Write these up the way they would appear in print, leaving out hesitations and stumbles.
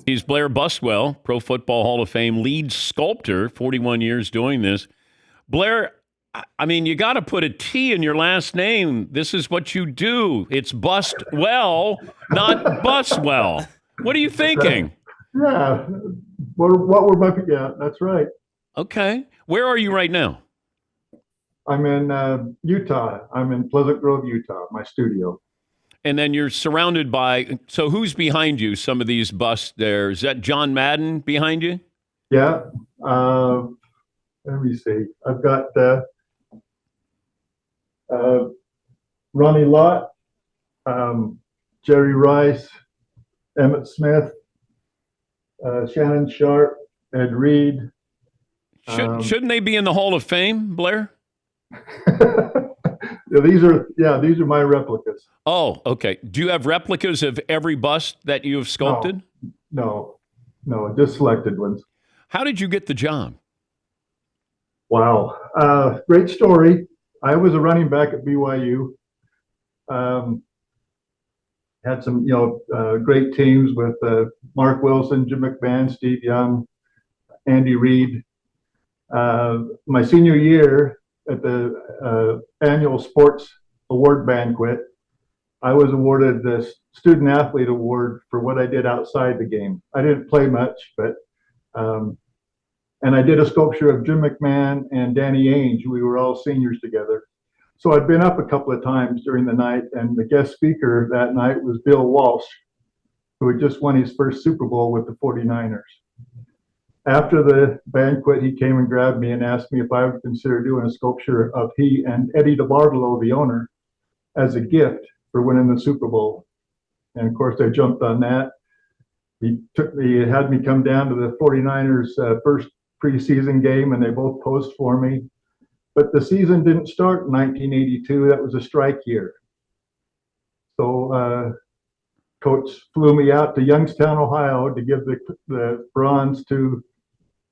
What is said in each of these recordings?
He's Blair Buswell, Pro Football Hall of Fame lead sculptor, 41 years doing this. Blair, I mean, you got to put a T in your last name. This is what you do. It's Bustwell, not Buswell. What are you thinking? Yeah. What were my, yeah, that's right. Okay. Where are you right now? I'm in Utah. I'm in Pleasant Grove, Utah, my studio. And then you're surrounded by, so who's behind you? Some of these busts there. Is that John Madden behind you? Yeah. Uh, Let me see. I've got uh, Ronnie Lott, Jerry Rice, Emmett Smith, Shannon Sharp, Ed Reed. Shouldn't they be in the Hall of Fame, Blair? These are my replicas. Oh, okay. Do you have replicas of every bust that you have sculpted? No, just selected ones. How did you get the job? Wow. Great story. I was a running back at BYU. Had some, great teams with Mark Wilson, Jim McMahon, Steve Young, Andy Reid. My senior year at the annual sports award banquet, I was awarded the student athlete award for what I did outside the game. I didn't play much, but and I did a sculpture of Jim McMahon and Danny Ainge. We were all seniors together. So I'd been up a couple of times during the night, and the guest speaker that night was Bill Walsh, who had just won his first Super Bowl with the 49ers. After the banquet, he came and grabbed me and asked me if I would consider doing a sculpture of he and Eddie DeBartolo, the owner, as a gift for winning the Super Bowl. And of course, I jumped on that. He had me come down to the 49ers first preseason game, and they both posed for me. But the season didn't start in 1982. That was a strike year. So coach flew me out to Youngstown, Ohio to give the bronze to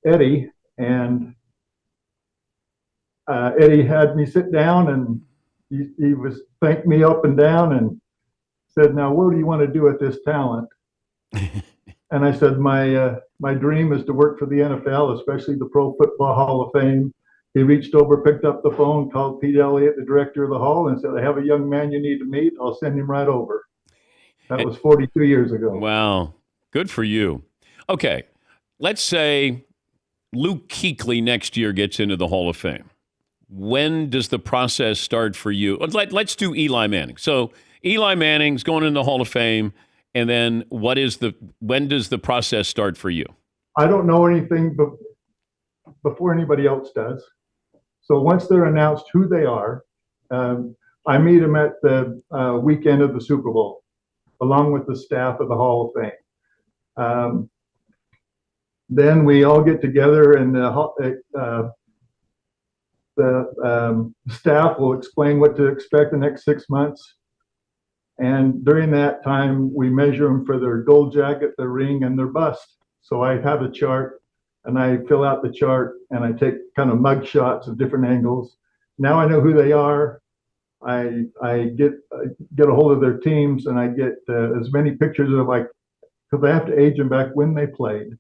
Eddie. And Eddie had me sit down, and he was thanked me up and down and said, "Now, what do you want to do with this talent?" And I said, my dream is to work for the NFL, especially the Pro Football Hall of Fame. He reached over, picked up the phone, called Pete Elliott, the director of the hall, and said, "I have a young man you need to meet. I'll send him right over." That was 42 years ago. Wow. Good for you. Okay. Let's say Luke Kuechly next year gets into the Hall of Fame. When does the process start for you? Let's do Eli Manning. So Eli Manning's going in the Hall of Fame. And then when does the process start for you? I don't know anything before anybody else does. So once they're announced who they are, I meet them at the weekend of the Super Bowl, along with the staff of the Hall of Fame. Then we all get together, and the staff will explain what to expect the next 6 months. And during that time, we measure them for their gold jacket, their ring, and their bust. So I have a chart, and I fill out the chart, and I take kind of mug shots of different angles. Now I know who they are. I get a hold of their teams, and I get as many pictures of, like, because I have to age them back when they played.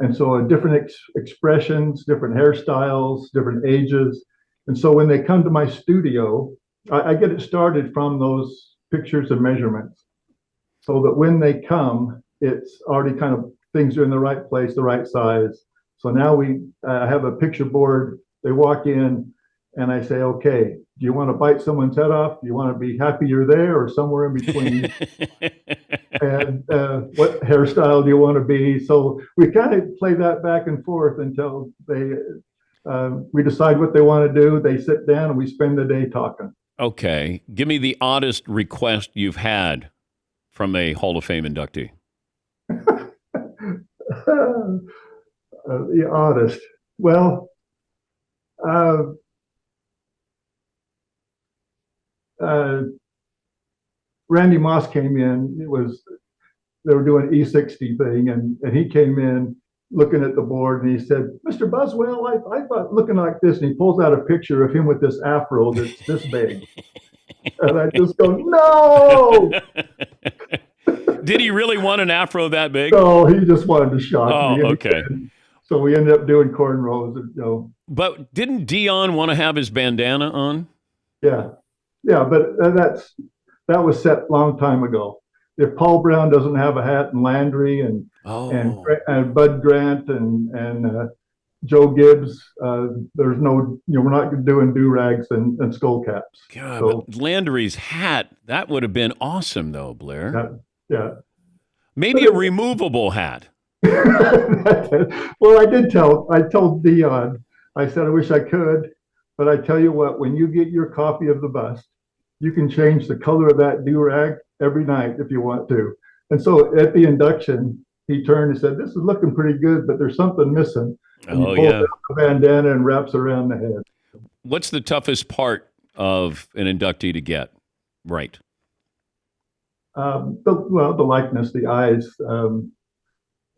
And so different expressions, different hairstyles, different ages. And so when they come to my studio, I get it started from those pictures and measurements, so that when they come, it's already kind of, things are in the right place, the right size. So now we have a picture board. They walk in, and I say, "Okay, do you want to bite someone's head off? Do you want to be happy you're there, or somewhere in between?" And what hairstyle do you want to be? So we kind of play that back and forth until we decide what they want to do. They sit down, and we spend the day talking. Okay. Give me the oddest request you've had from a Hall of Fame inductee. The oddest. Well, Randy Moss came in. They were doing E60 thing, and he came in looking at the board, and he said, "Mr. Buswell, I thought looking like this," and he pulls out a picture of him with this afro that's this big. And I just go, "No!" Did he really want an afro that big? So he just wanted to shock Oh, me. okay. So we ended up doing cornrows. But didn't Dion want to have his bandana on? Yeah, yeah, but that was set a long time ago. If Paul Brown doesn't have a hat, and Landry and Bud Grant and Joe Gibbs, there's no, we're not doing do-rags and skull caps. God, but Landry's hat, that would have been awesome, though, Blair. Yeah. Maybe a removable hat. Well, I told Dion, I said, I wish I could, but I tell you what, when you get your copy of the bust, you can change the color of that do-rag every night if you want to. And so at the induction, he turned and said, this is looking pretty good, but there's something missing. And he pulls out the bandana and wraps around the head. What's the toughest part of an inductee to get right? The likeness, the eyes, and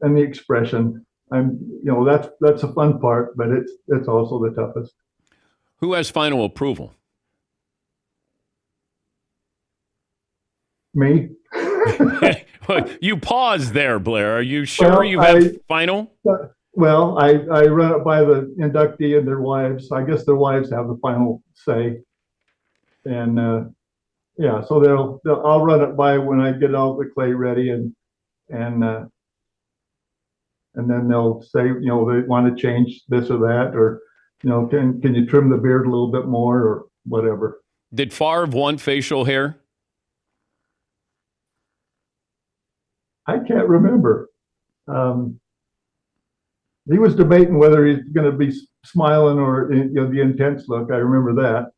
the expression. That's a fun part, but it's also the toughest. Who has final approval? Me. You paused there, Blair. Are you sure you have final? Well, I run it by the inductee and their wives. I guess their wives have the final say. And so I'll run it by when I get all the clay ready, and then they'll say, they want to change this or that, or can you trim the beard a little bit more or whatever. Did Favre want facial hair? I can't remember. He was debating whether he's going to be smiling or the intense look. I remember that.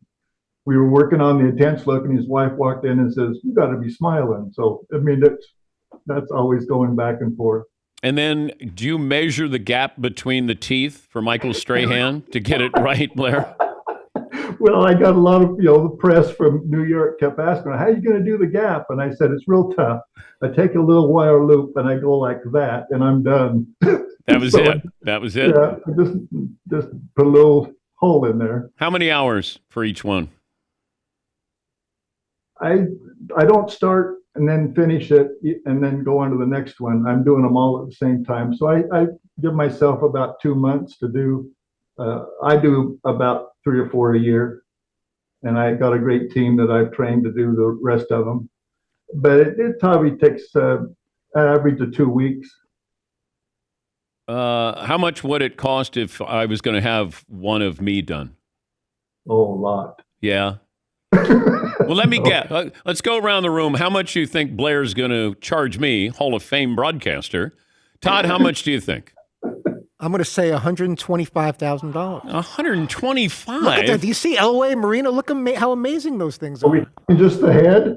We were working on the intense look, and his wife walked in and says, "You got to be smiling." So I mean, that's always going back and forth. And then, do you measure the gap between the teeth for Michael Strahan to get it right, Blair? Well, I got a lot of, the press from New York kept asking, how are you going to do the gap? And I said, it's real tough. I take a little wire loop and I go like that, and I'm done. That was it. That was it. Yeah, just put a little hole in there. How many hours for each one? I don't start and then finish it and then go on to the next one. I'm doing them all at the same time. So I give myself about 2 months to do. I do about 3 or 4 a year, and I got a great team that I've trained to do the rest of them. But it probably takes an average of 2 weeks. How much would it cost if I was going to have one of me done? Oh, a lot. Yeah. Well, let me get. Let's go around the room. How much do you think Blair's going to charge me, Hall of Fame broadcaster? Todd, how much do you think? I'm going to say $125,000. 125. Look at that. Do you see Elway, Marina? Look how amazing those things are. Just the head?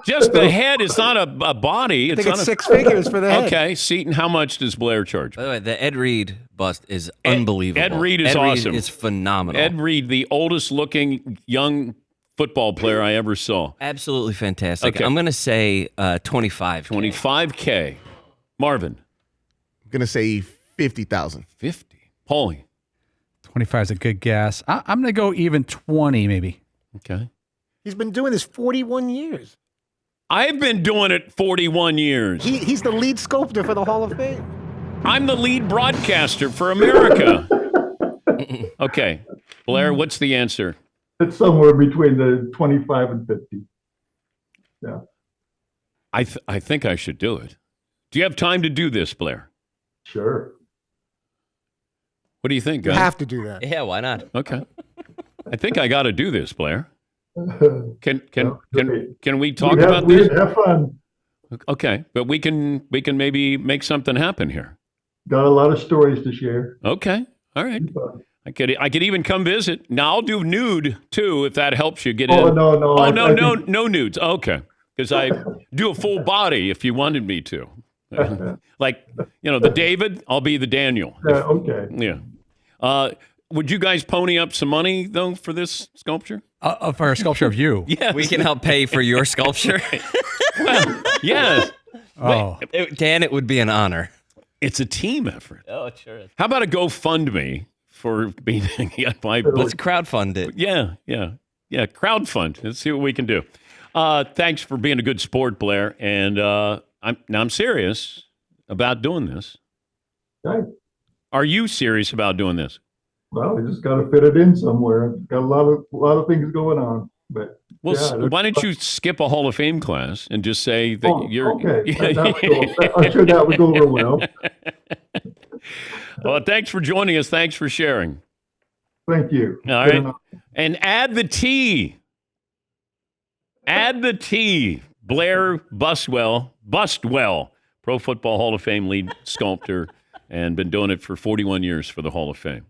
Just the head. It's not a body. I think it's 6 figures for the head. Okay, Seton, how much does Blair charge? By the way, the Ed Reed bust is unbelievable. Ed Reed is awesome. It's phenomenal. Ed Reed, the oldest looking young football player I ever saw. Absolutely fantastic. Okay. I'm going to say 25. 25K. Marvin. I'm going to say 50,000. 50. Paulie. 25 is a good guess. I'm going to go even 20 maybe. Okay. He's been doing this 41 years. I've been doing it 41 years. He's the lead sculptor for the Hall of Fame. I'm the lead broadcaster for America. Okay. Blair, what's the answer? It's somewhere between the 25 and 50. Yeah. I think I should do it. Do you have time to do this, Blair? Sure. What do you think, You guys? have to do that. Yeah, why not? Okay. I think I got to do this, Blair. Can we talk about this? Have fun. Okay, but we can maybe make something happen here. Got a lot of stories to share. Okay. All right. I could even come visit. Now I'll do nude too if that helps you get in. No. Oh, no nudes. Okay. Because I do a full body if you wanted me to. Like, the David, I'll be the Daniel. Okay. Yeah. Would you guys pony up some money, though, for this sculpture? For a sculpture of you. Yes. We can help pay for your sculpture. Well, yes. Oh. Dan, it would be an honor. It's a team effort. Oh, it sure is. How about a GoFundMe for being my book? Let's crowdfund it. Yeah. Crowdfund. Let's see what we can do. Thanks for being a good sport, Blair. And I'm serious about doing this. Okay. Are you serious about doing this? Well, you just got to fit it in somewhere. Got a lot of things going on, but Well, yeah, why don't you skip a Hall of Fame class and just say that oh, you're okay. I'm sure that would go over well. Well, thanks for joining us. Thanks for sharing. Thank you. All Good right. enough. And add the T. Add the T. Blair Buswell, Pro Football Hall of Fame lead sculptor, and been doing it for 41 years for the Hall of Fame.